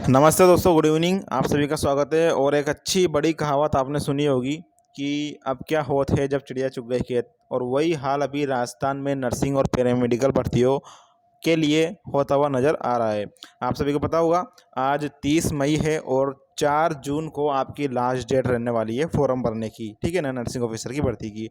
नमस्ते दोस्तों, good evening. आप सभी का स्वागत है। और एक अच्छी बड़ी कहावत आपने सुनी होगी कि अब क्या होत है जब चिड़िया चुग गई खेत। और वही हाल अभी राजस्थान में नर्सिंग और पैरामेडिकल भर्तियों के लिए होता हुआ नज़र आ रहा है। आप सभी को पता होगा आज 30 मई है और 4 जून को आपकी लास्ट डेट रहने वाली है फॉर्म भरने की, ठीक है ना, नर्सिंग ऑफिसर की भर्ती की।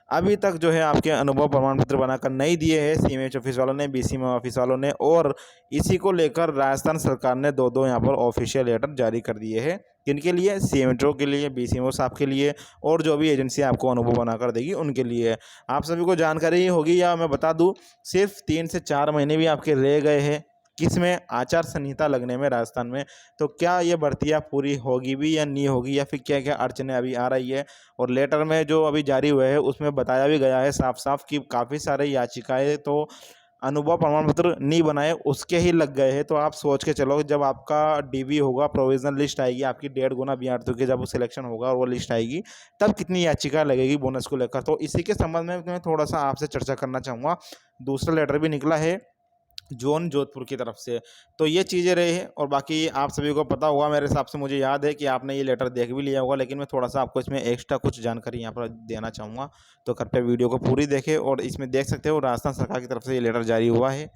अभी तक जो है आपके अनुभव प्रमाण पत्र बनाकर नहीं दिए हैं सीएमएच ऑफिस वालों ने, बीसीएमओ ऑफिस वालों ने। और इसी को लेकर राजस्थान सरकार ने दो यहाँ पर ऑफिशियल लेटर जारी कर दिए हैं। किनके लिए? सीएमएचओ के लिए, बीसीएमओ साहब के लिए, और जो भी एजेंसी आपको अनुभव बनाकर देगी उनके लिए। आप सभी को जानकारी ही होगी, या मैं बता दूं, सिर्फ 3 से 4 महीने भी आपके रह गए हैं किसमें, आचार संहिता लगने में राजस्थान में। तो क्या ये भर्तियाँ पूरी होगी भी या नहीं होगी, या फिर क्या क्या अड़चनें अभी आ रही है। और लेटर में जो अभी जारी हुए हैं उसमें बताया भी गया है साफ साफ कि काफ़ी सारे याचिकाएं तो अनुभव प्रमाण पत्र नहीं बनाए उसके ही लग गए हैं। तो आप सोच के चलो, जब आपका डीवी होगा, प्रोविजनल लिस्ट आएगी आपकी 1.5 गुना अभ्यर्थियों के, जब वो सिलेक्शन होगा और वो लिस्ट आएगी, तब कितनी याचिका लगेगी बोनस को लेकर। तो इसी के संबंध में मैं थोड़ा सा आपसे चर्चा करना चाहूँगा। दूसरा लेटर भी निकला है जोन जोधपुर की तरफ से। तो ये चीज़ें रही है। और बाकी आप सभी को पता होगा, मेरे हिसाब से मुझे याद है कि आपने ये लेटर देख भी लिया होगा, लेकिन मैं थोड़ा सा आपको इसमें एक्स्ट्रा कुछ जानकारी यहाँ पर देना चाहूँगा। तो कृपया वीडियो को पूरी देखें। और इसमें देख सकते हो राजस्थान सरकार की तरफ से ये लेटर जारी हुआ है।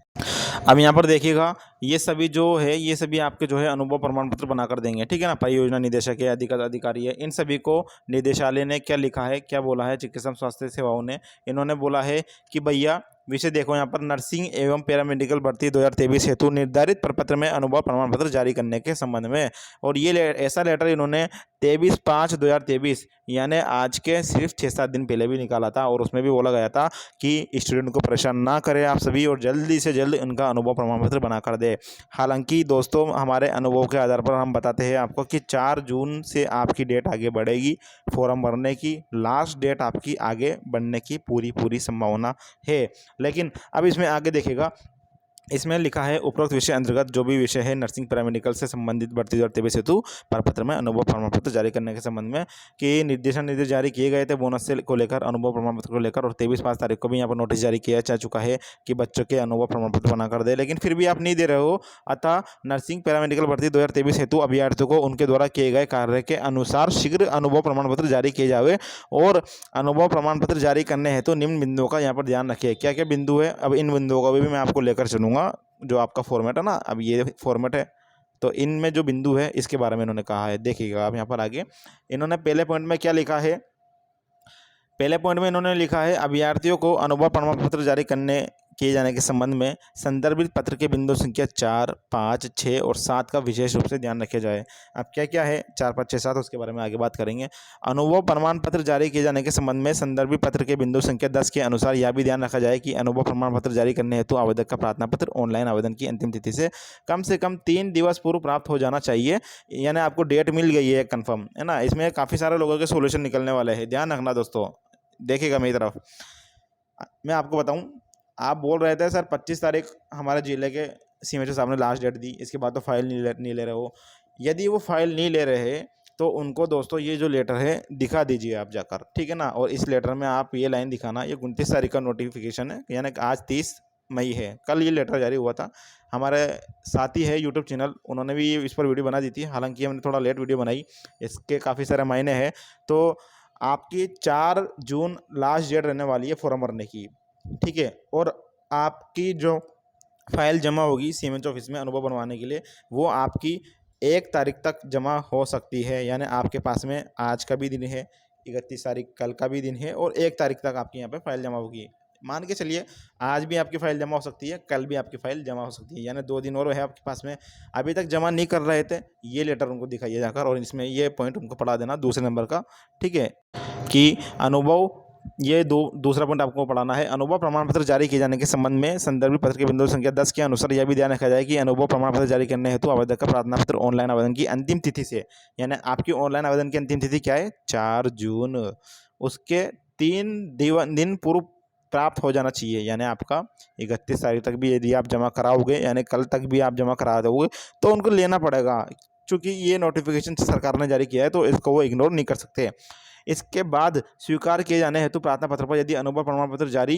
अब यहाँ पर देखिएगा, ये सभी जो है, ये सभी आपके जो है अनुभव प्रमाण पत्र बनाकर देंगे, ठीक है ना। परियोजना निदेशक है, अधिकारी है, इन सभी को निदेशालय ने क्या लिखा है, क्या बोला है, चिकित्सा स्वास्थ्य सेवाओं ने, इन्होंने बोला है कि भैया विषय देखो यहाँ पर, नर्सिंग एवं पैरामेडिकल भर्ती 2023 हेतु निर्धारित प्रपत्र में अनुभव प्रमाण पत्र जारी करने के संबंध में। और ये ऐसा लेटर इन्होंने 23/5/2023 यानी आज के सिर्फ 6-7 दिन पहले भी निकाला था। और उसमें भी बोला गया था कि स्टूडेंट को परेशान ना करें आप सभी, और जल्दी से जल्द उनका अनुभव प्रमाण पत्र बनाकर दे। हालांकि दोस्तों, हमारे अनुभव के आधार पर हम बताते हैं आपको कि 4 जून से आपकी डेट आगे बढ़ेगी फॉर्म भरने की। लास्ट डेट आपकी आगे बढ़ने की पूरी संभावना है। लेकिन अब इसमें आगे देखिएगा, इसमें लिखा है उपरोक्त विषय अंतर्गत जो भी विषय है नर्सिंग पैरामेडिकल से संबंधित भर्ती 2023 हेतु प्रपत्र में अनुभव प्रमाण पत्र जारी करने के संबंध में कि निर्देश जारी किए गए थे बोनस से को लेकर, अनुभव प्रमाण पत्र को लेकर। और 23/5 तारीख को भी यहाँ पर नोटिस जारी किया जा चुका है कि बच्चों के अनुभव प्रमाण पत्र बनाकर दे, लेकिन फिर भी आप नहीं दे रहे हो। अतः नर्सिंग पैरामेडिकल भर्ती 2023 हेतु अभ्यर्थियों को उनके द्वारा किए गए कार्य के अनुसार शीघ्र अनुभव प्रमाण पत्र जारी किए जाए। और अनुभव प्रमाण पत्र जारी करने हेतु निम्न बिंदुओं का यहाँ पर ध्यान रखिए। क्या क्या बिंदु है, अब इन बिंदुओं का भी मैं आपको लेकर चलूँगा। जो आपका फॉर्मेट है ना, अब ये फॉर्मेट है, तो इनमें जो बिंदु है इसके बारे में इन्होंने कहा है। देखिएगा आप यहाँ पर आगे, इन्होंने पहले पॉइंट में क्या लिखा है। पहले पॉइंट में इन्होंने लिखा है अभ्यर्थियों को अनुभव प्रमाण पत्र जारी करने किए जाने के संबंध में संदर्भित पत्र के बिंदु संख्या 4, 5, 6 और 7 का विशेष रूप से ध्यान रखा जाए। अब क्या क्या है 4, 5, 6, 7, उसके बारे में आगे बात करेंगे। अनुभव प्रमाण पत्र जारी किए जाने के संबंध में संदर्भित पत्र के बिंदु संख्या 10 के अनुसार यह भी ध्यान रखा जाए कि अनुभव प्रमाण पत्र जारी करने हेतु आवेदक का प्रार्थना पत्र ऑनलाइन आवेदन की अंतिम तिथि से कम 3 दिवस पूर्व प्राप्त हो जाना चाहिए। यानी आपको डेट मिल गई है कन्फर्म, है ना। इसमें काफ़ी सारे लोगों के सोल्यूशन निकलने वाले हैं, ध्यान रखना दोस्तों। देखिएगा मेरी तरफ, मैं आपको बताऊं, आप बोल रहे थे सर 25 तारीख हमारे जिले के सीएमएचओ साहब ने लास्ट डेट दी, इसके बाद तो फाइल नहीं ले रहे हो। यदि वो फाइल नहीं ले रहे तो उनको दोस्तों ये जो लेटर है दिखा दीजिए आप जाकर, ठीक है ना। और इस लेटर में आप ये लाइन दिखाना, ये 29 तारीख का नोटिफिकेशन है, यानी आज 30 मई है, कल ये लेटर जारी हुआ था। हमारे साथी है यूट्यूब चैनल, उन्होंने भी इस पर वीडियो बना दी थी, हालांकि हमने थोड़ा लेट वीडियो बनाई, इसके काफ़ी सारे मायने हैं। तो आपकी 4 जून लास्ट डेट रहने वाली है फॉर्म भरने की, ठीक है। और आपकी जो फाइल जमा होगी सीएमएच ऑफिस में अनुभव बनवाने के लिए, वो आपकी 1 तारीख तक जमा हो सकती है। यानी आपके पास में आज का भी दिन है, 31 तारीख कल का भी दिन है, और 1 तारीख तक आपकी यहाँ पे फाइल जमा होगी। मान के चलिए आज भी आपकी फ़ाइल जमा हो सकती है, कल भी आपकी फ़ाइल जमा हो सकती है, यानी 2 दिन और है आपके पास में। अभी तक जमा नहीं कर रहे थे, ये लेटर उनको दिखाइए जाकर, और इसमें ये पॉइंट उनको पढ़ा देना दूसरे नंबर का, ठीक है, कि अनुभव, ये दूसरा पॉइंट आपको पढ़ाना है। अनुभव प्रमाण पत्र जारी किए जाने के संबंध में संदर्भित पत्र के बिंदु संख्या 10 के अनुसार यह भी ध्यान रखा जाए कि अनुभव प्रमाण पत्र जारी करने हेतु आवेदक का प्रार्थना पत्र ऑनलाइन आवेदन की अंतिम तिथि से, यानी आपकी ऑनलाइन आवेदन की अंतिम तिथि क्या है, 4 जून, उसके 3 दिन पूर्व प्राप्त हो जाना चाहिए। यानी आपका 31 तारीख तक भी यदि आप जमा कराओगे, यानी कल तक भी आप जमा करा दोगे, तो उनको लेना पड़ेगा। चूँकि ये नोटिफिकेशन सरकार ने जारी किया है तो इसको वो इग्नोर नहीं कर सकते। इसके बाद स्वीकार किए जाने हेतु प्रार्थना पत्र पर यदि अनुभव प्रमाण पत्र जारी,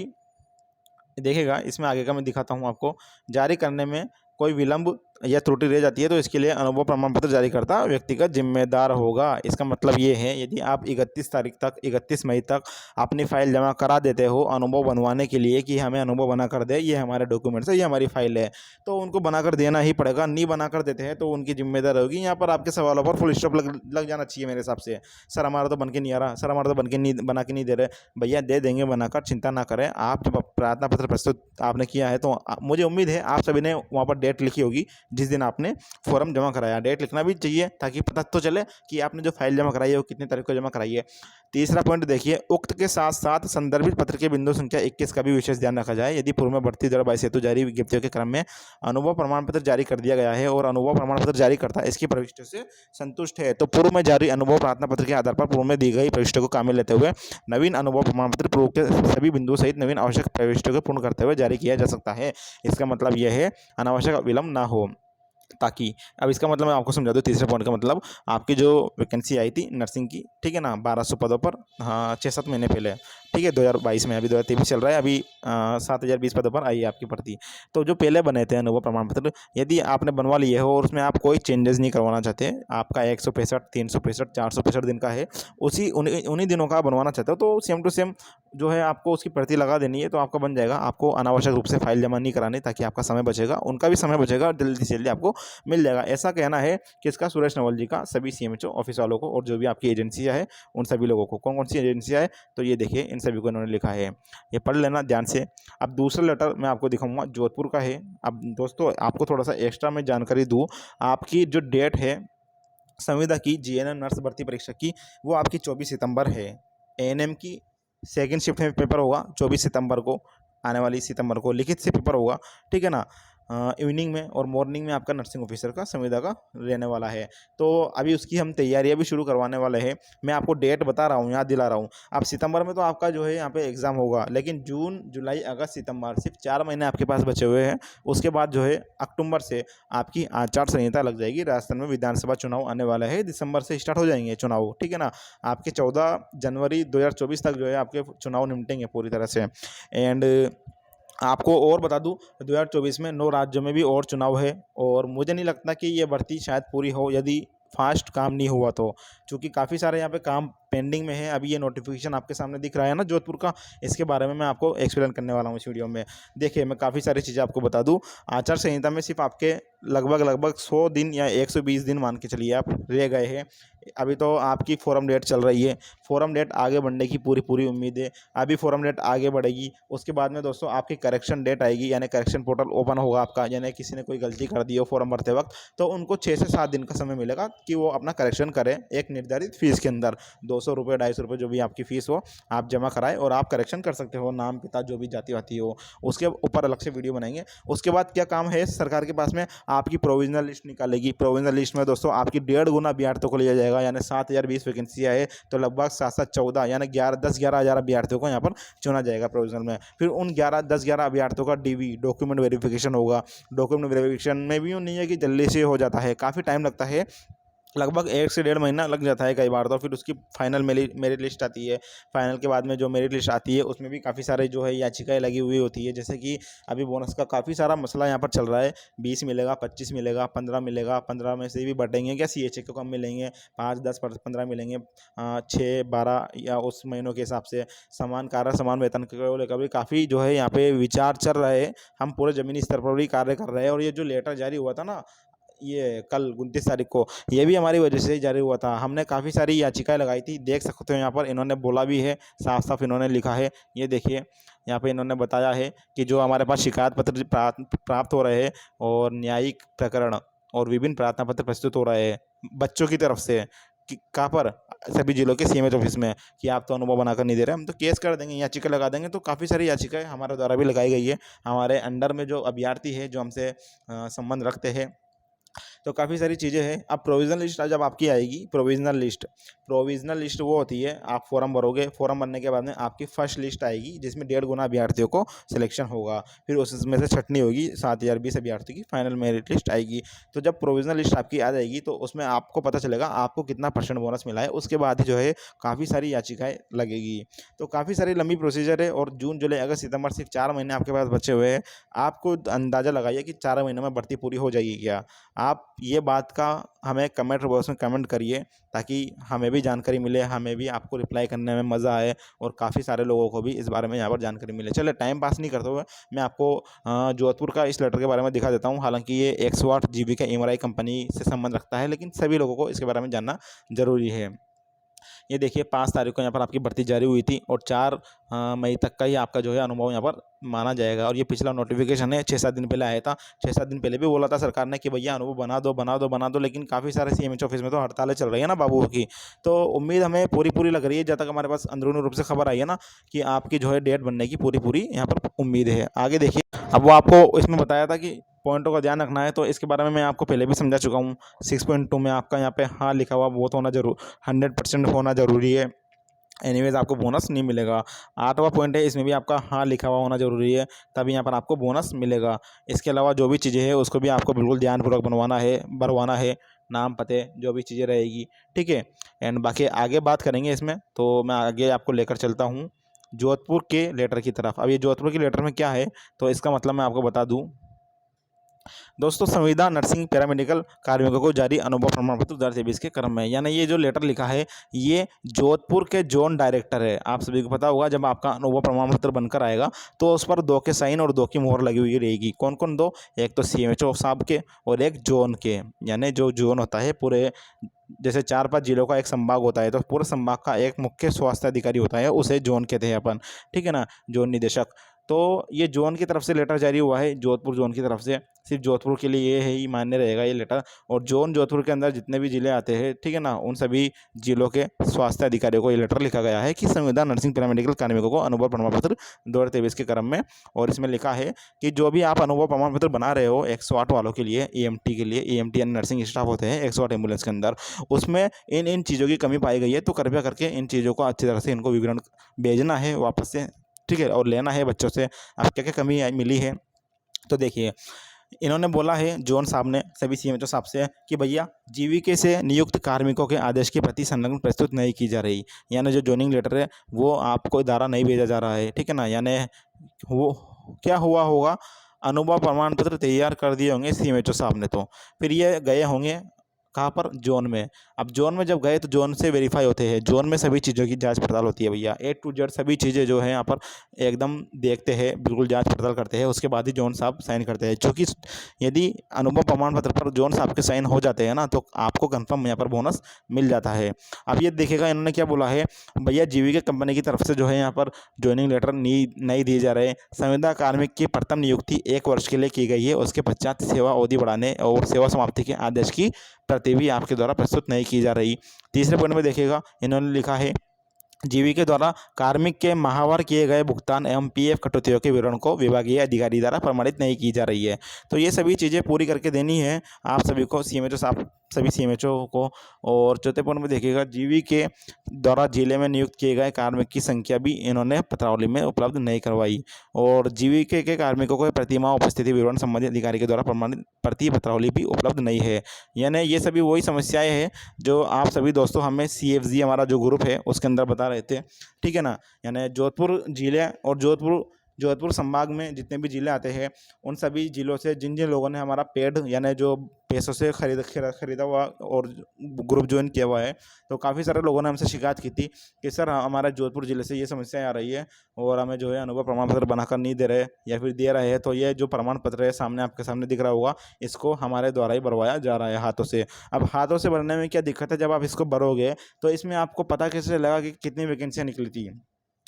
देखिएगा इसमें आगे का मैं दिखाता हूँ आपको, जारी करने में कोई विलंब या त्रुटि रह जाती है तो इसके लिए अनुभव प्रमाण पत्र जारी करता व्यक्तिगत जिम्मेदार होगा। इसका मतलब ये है, यदि आप 31 मई तक अपनी फाइल जमा करा देते हो अनुभव बनवाने के लिए कि हमें अनुभव बना कर दे, ये हमारे डॉक्यूमेंट्स है, ये हमारी फाइल है, तो उनको बना कर देना ही पड़ेगा। नहीं बना कर देते हैं तो उनकी जिम्मेदार होगी। यहाँ पर आपके सवालों पर फुल स्टॉप लग जाना चाहिए मेरे हिसाब से। सर हमारा तो बन के नहीं आ रहा, सर हमारा तो बना के नहीं दे रहे। भैया दे देंगे बनाकर, चिंता ना करें। आप जब प्रार्थना पत्र प्रस्तुत आपने किया है तो मुझे उम्मीद है आप सभी ने वहाँ पर डेट लिखी होगी जिस दिन आपने फॉर्म जमा कराया। डेट लिखना भी चाहिए ताकि पता तो चले कि आपने जो फाइल जमा कराई है वो कितनी तारीख को जमा कराई है। तीसरा पॉइंट देखिए, उक्त के साथ साथ संदर्भित पत्र के बिंदु संख्या 21 का भी विशेष ध्यान रखा जाए। यदि पूर्व में बढ़ती दर बाईस हेतु जारी विज्ञप्तियों के क्रम में अनुभव प्रमाण पत्र जारी कर दिया गया है और अनुभव प्रमाण पत्र जारी करता इसकी प्रविष्टियों से संतुष्ट है तो पूर्व में जारी अनुभव प्रार्थना पत्र के आधार पर पूर्व में दी गई प्रविष्टियों को काम में लेते हुए नवीन अनुभव प्रमाण पत्र पूर्व के सभी बिंदुओं सहित नवीन आवश्यक प्रविष्टियों को पूर्ण करते हुए जारी किया जा सकता है। इसका मतलब यह है अनावश्यक विलंब ना हो। ताकि अब इसका मतलब मैं आपको समझा दूँ, तीसरे पॉइंट का मतलब आपकी जो वैकेंसी आई थी नर्सिंग की, ठीक है ना, 1200 पदों पर, हाँ 6-7 महीने पहले, ठीक है 2022 में, अभी 2023 चल रहा है, अभी 7020 पदों पर आई है आपकी भर्ती। तो जो पहले बने थे अनुभव प्रमाण पत्र, यदि आपने बनवा लिए हो और उसमें आप कोई चेंजेस नहीं करवाना चाहते, आपका 165, 365, 465 दिन का है, उन्हीं दिनों का बनवाना चाहते हो तो सेम टू सेम जो है आपको उसकी प्रति लगा देनी है तो आपका बन जाएगा। आपको अनावश्यक रूप से फाइल जमा नहीं करानी ताकि आपका समय बचेगा, उनका भी समय बचेगा और जल्दी से जल्दी आपको मिल जाएगा। ऐसा कहना है किसका, सुरेश नवल जी का, सभी सीएमएचओ ऑफिस वालों को और जो भी आपकी एजेंसियां है उन सभी लोगों को। कौन कौन सी एजेंसियां है तो ये देखिए इन सभी को इन्होंने लिखा है, ये पढ़ लेना ध्यान से। अब दूसरा लेटर मैं आपको दिखाऊंगा, जोधपुर का है। अब दोस्तों आपको थोड़ा सा एक्स्ट्रा मैं जानकारी दूँ, आपकी जो डेट है संविदा की जीएनएम नर्स भर्ती परीक्षा की, वो आपकी 24 सितंबर है। एएनएम की सेकेंड शिफ्ट में पेपर होगा 24 सितंबर को, आने वाली सितंबर को लिखित से पेपर होगा, ठीक है ना। इवनिंग में और मॉर्निंग में आपका नर्सिंग ऑफिसर का संविदा का रहने वाला है। तो अभी उसकी हम तैयारियां भी शुरू करवाने वाले हैं। मैं आपको डेट बता रहा हूँ, याद दिला रहा हूँ। अब सितंबर में तो आपका जो है यहाँ पे एग्ज़ाम होगा, लेकिन जून जुलाई अगस्त सितंबर सिर्फ 4 महीने आपके पास बचे हुए हैं। उसके बाद जो है अक्टूबर से आपकी आचार संहिता लग जाएगी। राजस्थान में विधानसभा चुनाव आने वाला है, दिसंबर से स्टार्ट हो जाएंगे चुनाव, ठीक है ना। आपके 14 जनवरी 2024 तक जो है आपके चुनाव निपटेंगे पूरी तरह से। एंड आपको और बता दूं 2024 में 9 राज्यों में भी और चुनाव है और मुझे नहीं लगता कि ये भर्ती शायद पूरी हो यदि फास्ट काम नहीं हुआ तो, क्योंकि काफ़ी सारे यहाँ पे काम पेंडिंग में है। अभी ये नोटिफिकेशन आपके सामने दिख रहा है ना जोधपुर का, इसके बारे में मैं आपको एक्सप्लेन करने वाला हूँ इस वीडियो में। देखिए मैं काफ़ी सारी चीज़ें आपको बता दूँ। आचार संहिता में सिर्फ आपके लगभग 100 दिन या 120 दिन मान के चलिए आप रह गए हैं। अभी तो आपकी फोरम डेट चल रही है, फोरम डेट आगे बढ़ने की पूरी उम्मीद है। अभी फोरम डेट आगे बढ़ेगी, उसके बाद में दोस्तों आपकी करेक्शन डेट आएगी, यानी करेक्शन पोर्टल ओपन होगा आपका। यानी किसी ने कोई गलती कर दी हो फॉर्म भरते वक्त तो उनको 6 से 7 दिन का समय मिलेगा कि वो अपना करेक्शन करें एक निर्धारित फीस के अंदर। 200 रुपये 250 रुपये जो भी आपकी फ़ीस हो आप जमा कराएं और आप करेक्शन कर सकते हो, नाम पिता जो भी जाति वाती हो। उसके ऊपर अलग से वीडियो बनाएंगे। उसके बाद क्या काम है सरकार के पास में, आपकी प्रोविजनल लिस्ट निकालेगी। प्रोविजनल लिस्ट में दोस्तों आपकी 1.5 गुना अभ्यर्थियों को लिया जाएगा, यानी 7020 वैकेंसियाँ है तो लगभग 7-7-14 यानी 11 हज़ार अभ्यर्थियों को यहाँ पर चुना जाएगा प्रोविजनल में। फिर उन 11 अभ्यर्थियों का डीवी डॉक्यूमेंट वेरिफिकेशन होगा। डॉक्यूमेंट वेरिफिकेशन में भी नहीं है कि जल्दी से हो जाता है, काफ़ी टाइम लगता है, लगभग 1 से 1.5 महीना लग जाता है कई बार तो। फिर उसकी फाइनल मेरिट लिस्ट आती है। फाइनल के बाद में जो मेरिट लिस्ट आती है उसमें भी काफ़ी सारे जो है याचिकाएं लगी हुई होती है। जैसे कि अभी बोनस का काफ़ी सारा मसला यहाँ पर चल रहा है, 20 मिलेगा, 25 मिलेगा, 15 मिलेगा, 15 में से भी बढ़ेंगे क्या सीएचए को कम मिलेंगे, 5, 10, 15 मिलेंगे, 6, 12 या उस महीनों के हिसाब से। समान कार्य समान वेतन को लेकर भी काफ़ी जो है यहाँ पे विचार चल रहे हैं। हम पूरे ज़मीनी स्तर पर भी कार्य कर रहे हैं। और ये जो लेटर जारी हुआ था ना, ये कल 29 तारीख को, ये भी हमारी वजह से ही जारी हुआ था। हमने काफ़ी सारी याचिकाएं लगाई थी, देख सकते हो यहाँ पर इन्होंने बोला भी है, साफ साफ इन्होंने लिखा है। ये देखिए यहाँ पे इन्होंने बताया है कि जो हमारे पास शिकायत पत्र प्राप्त हो रहे हैं और न्यायिक प्रकरण और विभिन्न प्रार्थना पत्र प्रस्तुत हो रहे हैं बच्चों की तरफ से, कहाँ पर, सभी जिलों के सीएमएच ऑफिस में, कि आप तो अनुभव बनाकर नहीं दे रहे, हम तो केस कर देंगे, याचिका लगा देंगे। तो काफ़ी सारी याचिकाएं हमारे द्वारा भी लगाई गई है। हमारे अंडर में जो अभ्यर्थी है जो हमसे संबंध रखते हैं तो काफ़ी सारी चीज़ें हैं। अब प्रोविज़नल लिस्ट जब आपकी आएगी, प्रोविज़नल लिस्ट वो होती है, आप फॉर्म भरोगे, फॉर्म भरने के बाद में आपकी फर्स्ट लिस्ट आएगी जिसमें 1.5 गुना अभ्यर्थियों को सिलेक्शन होगा। फिर उसमें से छँटनी होगी, 7020 अभ्यर्थियों की फाइनल मेरिट लिस्ट आएगी। तो जब प्रोविज़नल लिस्ट आपकी आ जाएगी तो उसमें आपको पता चलेगा आपको कितना परसेंट बोनस मिला है। उसके बाद ही जो है काफ़ी सारी याचिकाएँ लगेगी। तो काफ़ी सारी लंबी प्रोसीजर है और जून, जुलाई, अगस्त, सितंबर सिर्फ 4 महीने आपके पास बचे हुए हैं। आपको अंदाज़ा लगाइए कि 4 महीनों में भर्ती पूरी हो जाएगी क्या? आप ये बात का हमें कमेंट बॉक्स में कमेंट करिए ताकि हमें भी जानकारी मिले, हमें भी आपको रिप्लाई करने में मज़ा आए और काफ़ी सारे लोगों को भी इस बारे में यहाँ पर जानकारी मिले। चलिए टाइम पास नहीं करते हुए मैं आपको जोधपुर का इस लेटर के बारे में दिखा देता हूँ। हालाँकि ये 108 जीबी का एमआरआई कंपनी से संबंध रखता है, लेकिन सभी लोगों को इसके बारे में जानना ज़रूरी है। ये देखिए 5 तारीख को यहाँ पर आपकी भर्ती जारी हुई थी और 4 मई तक का ही आपका जो है अनुभव यहाँ पर माना जाएगा। और ये पिछला नोटिफिकेशन है, 6-7 दिन पहले आया था। 6-7 दिन पहले भी बोला था सरकार ने कि भैया अनुभव बना दो, बना दो, बना दो, लेकिन काफ़ी सारे सीएमएच ऑफिस में तो हड़तालें चल रही है ना बाबुओं की। तो उम्मीद हमें पूरी-पूरी लग रही है, जब तक हमारे पास अंदरूनी रूप से खबर आई है ना कि आपकी जो है डेट बनने की पूरी-पूरी यहाँ पर उम्मीद है। आगे देखिए, अब वो आपको इसमें बताया था कि पॉइंटों का ध्यान रखना है, तो इसके बारे में मैं आपको पहले भी समझा चुका हूँ। 6.2 में आपका यहाँ पे हाँ लिखा हुआ वो तो होना 100% होना ज़रूरी है। एनीवेज़ आपको बोनस नहीं मिलेगा। 8वां पॉइंट है, इसमें भी आपका हाँ लिखा हुआ होना ज़रूरी है, तभी यहाँ पर आपको बोनस मिलेगा। इसके अलावा जो भी चीज़ें हैं उसको भी आपको बिल्कुल ध्यानपूर्वक भरवाना है, नाम, पते, जो भी चीज़ें रहेगी, ठीक है। एंड बाकी आगे बात करेंगे इसमें, तो मैं आगे आपको लेकर चलता हूँ जोधपुर के लेटर की तरफ। अब ये जोधपुर के लेटर में क्या है, तो इसका मतलब मैं आपको बता दूँ दोस्तों। संविदा नर्सिंग पैरामेडिकल कार्मिकों को जारी अनुभव प्रमाण पत्र 2023 के क्रम में, यानी ये जो लेटर लिखा है ये जोधपुर के जोन डायरेक्टर है। आप सभी को पता होगा जब आपका अनुभव प्रमाण पत्र बनकर आएगा तो उस पर 2 के साइन और 2 की मोहर लगी हुई रहेगी। कौन कौन 2? एक तो सीएमएचओ साहब के और एक जोन के, यानी जो जोन होता है पूरे, जैसे 4-5 जिलों का एक संभाग होता है तो पूरे संभाग का एक मुख्य स्वास्थ्य अधिकारी होता है, उसे जोन कहते हैं अपन, ठीक है ना, जोन निदेशक। तो ये जोन की तरफ से लेटर जारी हुआ है, जोधपुर जोन की तरफ से। सिर्फ जोधपुर के लिए ये है ही मान्य रहेगा ये लेटर। और जोन जोधपुर के अंदर जितने भी ज़िले आते हैं, ठीक है ना, उन सभी जिलों के स्वास्थ्य अधिकारियों को ये लेटर लिखा गया है कि संविदा नर्सिंग पैरामेडिकल कार्मिकों को अनुभव प्रमाण पत्र 2023 के क्रम में। और इसमें लिखा है कि जो भी आप अनुभव प्रमाण पत्र बना रहे हो 108 वालों के लिए, ईएमटी के लिए, ईएमटी यानी नर्सिंग स्टाफ होते हैं 108 एम्बुलेंस के अंदर, उसमें इन इन चीज़ों की कमी पाई गई है, तो कृपया करके इन चीज़ों को अच्छी तरह से इनको विवरण भेजना है वापस से, ठीक है, और लेना है बच्चों से अब क्या क्या कमी मिली है। तो देखिए, इन्होंने बोला है जोन साहब ने सभी सीएमएचओ साहब से कि भैया जीवीके से नियुक्त कार्मिकों के आदेश के प्रति संलग्न प्रस्तुत नहीं की जा रही, यानी जो जॉइनिंग लेटर है वो आपको इदारा नहीं भेजा जा रहा है, ठीक है ना। यानी वो क्या हुआ होगा, अनुभव प्रमाण पत्र तैयार कर दिए होंगे सीएमएचओ साहब ने, तो फिर ये गए होंगे कहाँ पर, जोन में। अब जोन में जब गए तो जोन से वेरीफाई होते हैं, जोन में सभी चीज़ों की जांच पड़ताल होती है भैया, A to Z सभी चीज़ें जो है यहाँ पर एकदम देखते हैं, बिल्कुल जांच पड़ताल करते हैं, उसके बाद ही जोन साहब साइन करते हैं। क्योंकि यदि अनुभव प्रमाण पत्र पर जोन साहब के साइन हो जाते हैं ना तो आपको कंफर्म यहाँ पर बोनस मिल जाता है। अब ये देखेगा इन्होंने क्या बोला है, भैया जीवीके कंपनी की तरफ से जो है यहाँ पर ज्वाइनिंग लेटर नहीं दिए जा रहे। संविदा कार्मिक की प्रथम नियुक्ति 1 वर्ष के लिए की गई है, उसके पश्चात सेवा अवधि बढ़ाने और सेवा समाप्ति के आदेश की प्रति भी आपके द्वारा प्रस्तुत नहीं की जा रही। तीसरे पॉइंट में देखिएगा, इन्होंने लिखा है जीवीके द्वारा कार्मिक के माहवार किए गए भुगतान एवं पीएफ कटौतियों के विवरण को विभागीय अधिकारी द्वारा प्रमाणित नहीं की जा रही है। तो ये सभी चीज़ें पूरी करके देनी है आप सभी को, सीएमएचओ साहब सभी सीएमएचओ को। और चौथे पॉइंट में देखिएगा, जीवीके द्वारा जिले में नियुक्त किए गए कार्मिक की संख्या भी इन्होंने पत्रावली में उपलब्ध नहीं करवाई। और जीवीके के कार्मिकों को प्रतिमाह उपस्थिति विवरण संबंधित अधिकारी के द्वारा प्रमाणित प्रति पत्रावली भी उपलब्ध नहीं है। यानी ये सभी वही समस्याएं हैं जो आप सभी दोस्तों हमें सीएफजी हमारा जो ग्रुप है उसके अंदर बता रहे थे, ठीक है ना। यानी जोधपुर जिले और जोधपुर संभाग में जितने भी ज़िले आते हैं उन सभी ज़िलों से जिन जिन लोगों ने हमारा पेड यानी जो पैसों से खरीदा हुआ और ग्रुप ज्वाइन किया हुआ है, तो काफ़ी सारे लोगों ने हमसे शिकायत की थी कि सर हमारे जोधपुर ज़िले से ये समस्या आ रही है और हमें जो है अनुभव प्रमाण पत्र बनाकर नहीं दे रहे या फिर दे रहे हैं, तो ये जो प्रमाण पत्र है सामने आपके सामने दिख रहा होगा, इसको हमारे द्वारा ही भरवाया जा रहा है हाथों से। अब हाथों से भरने में क्या दिक्कत है, जब आप इसको भरोगे तो इसमें आपको पता कैसे चलेगा कि कितनी वैकेंसियाँ निकली थी,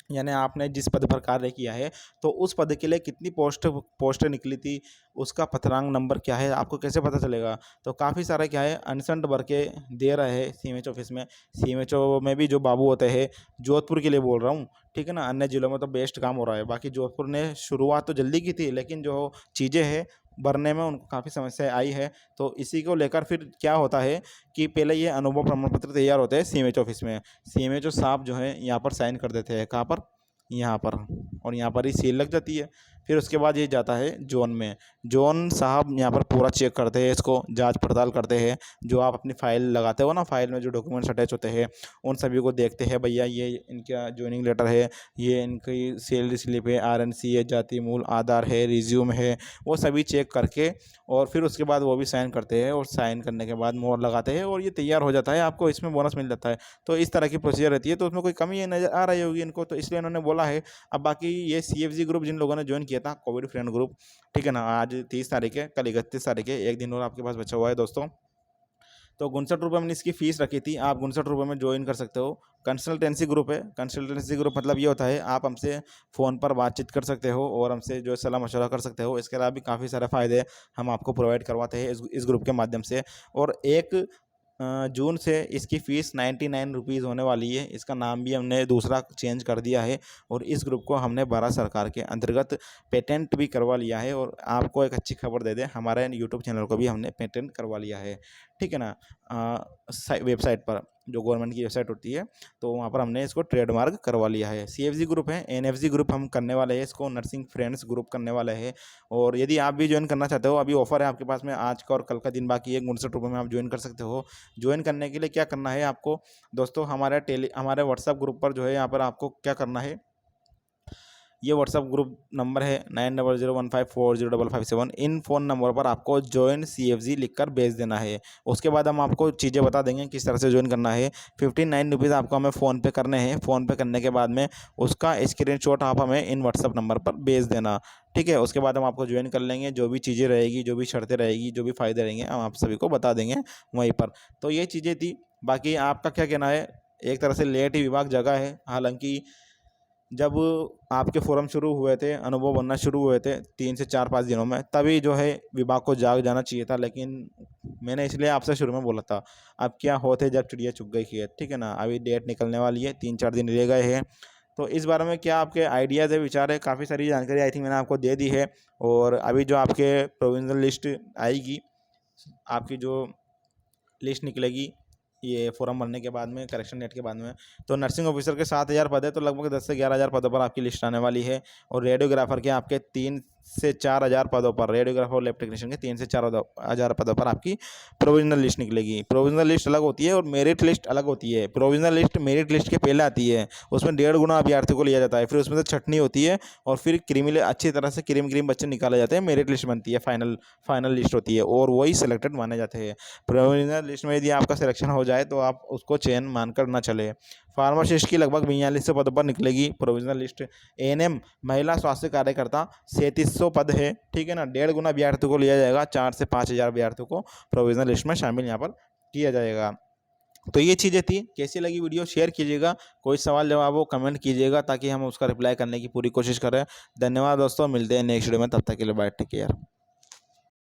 यानी आपने जिस पद पर कार्य किया है तो उस पद के लिए कितनी पोस्ट निकली थी, उसका पत्रांक नंबर क्या है, आपको कैसे पता चलेगा। तो काफ़ी सारा क्या है अनसंट भर के दे रहे हैं सीएमएच ऑफिस में। सीएमएचओ में भी जो बाबू होते हैं, जोधपुर के लिए बोल रहा हूँ, ठीक है ना, अन्य जिलों में तो बेस्ट काम हो रहा है। बाकी जोधपुर ने शुरुआत तो जल्दी की थी लेकिन जो चीज़ें हैं भरने में उनको काफ़ी समस्या आई है। तो इसी को लेकर फिर क्या होता है कि पहले ये अनुभव प्रमाण पत्र तैयार होते हैं सीएमएच ऑफिस में। सीएमएचओ साहब जो है यहाँ पर साइन कर देते हैं, कहाँ पर, यहाँ पर, और यहाँ पर ही सील लग जाती है। फिर उसके बाद ये जाता है जोन में। जोन साहब यहाँ पर पूरा चेक करते हैं, इसको जांच पड़ताल करते हैं। जो आप अपनी फ़ाइल लगाते हो ना, फाइल में जो डॉक्यूमेंट्स अटैच होते हैं उन सभी को देखते हैं, भैया ये इनका जॉइनिंग लेटर है, ये इनकी सैलरी स्लिप है, आरएनसी है, जाति मूल आधार है, रिज्यूम है, वो सभी चेक करके और फिर उसके बाद वो भी साइन करते हैं, और साइन करने के बाद मोहर लगाते हैं और ये तैयार हो जाता है, आपको इसमें बोनस मिल जाता है। तो इस तरह की प्रोसीजर रहती है। तो उसमें कोई कमी नज़र आ रही होगी इनको, तो इसलिए इन्होंने बोला है। अब बाकी ये सीएफजी ग्रुप जिन लोगों ने ज्वाइन किया था, कोविड फ्रेंड ग्रुप, ठीक है ना, आज 30 तारीख है, कल 31 तारीख है, एक दिन और आपके पास बचा हुआ है दोस्तों। तो 59 रुपये मैंने इसकी फ़ीस रखी थी, आप 59 रुपये में ज्वाइन कर सकते हो। कंसल्टेंसी ग्रुप है। कंसल्टेंसी ग्रुप मतलब ये होता है, आप हमसे फ़ोन पर बातचीत कर सकते हो और हमसे जो है सलाह मशवरा कर सकते हो। इसके अलावा भी काफ़ी सारे फ़ायदे हम आपको प्रोवाइड करवाते हैं इस ग्रुप के माध्यम से। और 1 जून से इसकी फ़ीस 99 रुपीज़ होने वाली है। इसका नाम भी हमने दूसरा चेंज कर दिया है, और इस ग्रुप को हमने भारत सरकार के अंतर्गत पेटेंट भी करवा लिया है। और आपको एक अच्छी खबर दे दें, हमारे यूट्यूब चैनल को भी हमने पेटेंट करवा लिया है, ठीक है ना। वेबसाइट पर, जो गवर्नमेंट की वेबसाइट होती है, तो वहाँ पर हमने इसको ट्रेडमार्क करवा लिया है। सीएफजी ग्रुप है, एनएफजी ग्रुप हम करने वाले हैं, इसको नर्सिंग फ्रेंड्स ग्रुप करने वाले हैं। और यदि आप भी ज्वाइन करना चाहते हो, अभी ऑफर है आपके पास में, आज का और कल का दिन बाकी है, 59 रुपये में आप ज्वाइन कर सकते हो। ज्वाइन करने के लिए क्या करना है आपको दोस्तों, हमारे व्हाट्सएप ग्रुप पर जो है, यहाँ पर आपको क्या करना है, ये व्हाट्सअप ग्रुप नंबर है 9001540557। इन फ़ोन नंबर पर आपको जॉइन CFG लिखकर भेज देना है। उसके बाद हम आपको चीज़ें बता देंगे किस तरह से ज्वाइन करना है। 59 रुपीज़ आपको हमें फ़ोन पे करने हैं। फ़ोन पे करने के बाद में उसका स्क्रीनशॉट आप हमें इन व्हाट्सअप नंबर पर भेज देना, ठीक है। उसके बाद हम आपको ज्वाइन कर लेंगे। जो भी चीज़ें रहेगी, जो भी शर्तें रहेगी, जो भी फ़ायदे रहेंगे, हम आप सभी को बता देंगे वहीं पर। तो ये चीज़ें थी। बाकी आपका क्या कहना है? एक तरह से लेट ही विभाग जगह है, हालांकि जब आपके फोरम शुरू हुए थे, अनुभव बनना शुरू हुए थे 3 से 4-5 दिनों में, तभी जो है विभाग को जाग जाना चाहिए था। लेकिन मैंने इसलिए आपसे शुरू में बोला था, अब क्या होते जब चिड़िया चुग गई खेत, ठीक है ना। अभी डेट निकलने वाली है, 3-4 दिन रह गए हैं। तो इस बारे में क्या आपके आइडियाज़ है, विचार है? काफ़ी सारी जानकारी आई थिंक मैंने आपको दे दी है। और अभी जो आपके प्रोविजनल लिस्ट आएगी, आपकी जो लिस्ट निकलेगी ये फॉर्म भरने के बाद में, करेक्शन डेट के बाद में, तो नर्सिंग ऑफिसर के 7,000 पद है, तो लगभग 10 से 11,000 पदों पर आपकी लिस्ट आने वाली है। और रेडियोग्राफर के आपके 3 से 4,000 पदों पर, रेडियोग्राफर और लैब टेक्नीशियन के 3 से 4,000 पदों पर आपकी प्रोविजनल लिस्ट निकलेगी। प्रोविजनल लिस्ट अलग होती है और मेरिट लिस्ट अलग होती है। प्रोविजनल लिस्ट मेरिट लिस्ट के पहले आती है, उसमें 1.5 गुना अभ्यर्थी को लिया जाता है, फिर उसमें से छटनी होती है और फिर अच्छी तरह से क्रीम बच्चे निकाले जाते हैं। मेरिट लिस्ट बनती है, फाइनल लिस्ट होती है, और वही सिलेक्टेड माने जाते हैं। प्रोविजनल लिस्ट में यदि आपका सिलेक्शन हो जाए तो आप उसको चयन मानकर न चले। फार्मासिस्ट की लगभग 4200 पदों पर निकलेगी प्रोविजनल लिस्ट। एएनएम महिला स्वास्थ्य कार्यकर्ता 3700 पद है, ठीक है ना। 1.5 गुना अभ्यर्थियों को लिया जाएगा, 4 से 5,000 अभ्यर्थियों को प्रोविजनल लिस्ट में शामिल यहाँ पर किया जाएगा। तो ये चीज़ें थी। कैसी लगी वीडियो शेयर कीजिएगा, कोई सवाल जवाब हो कमेंट कीजिएगा, ताकि हम उसका रिप्लाई करने की पूरी कोशिश करें। धन्यवाद दोस्तों, मिलते हैं नेक्स्ट वीडियो में, तब तक के लिए बाय, टेक केयर।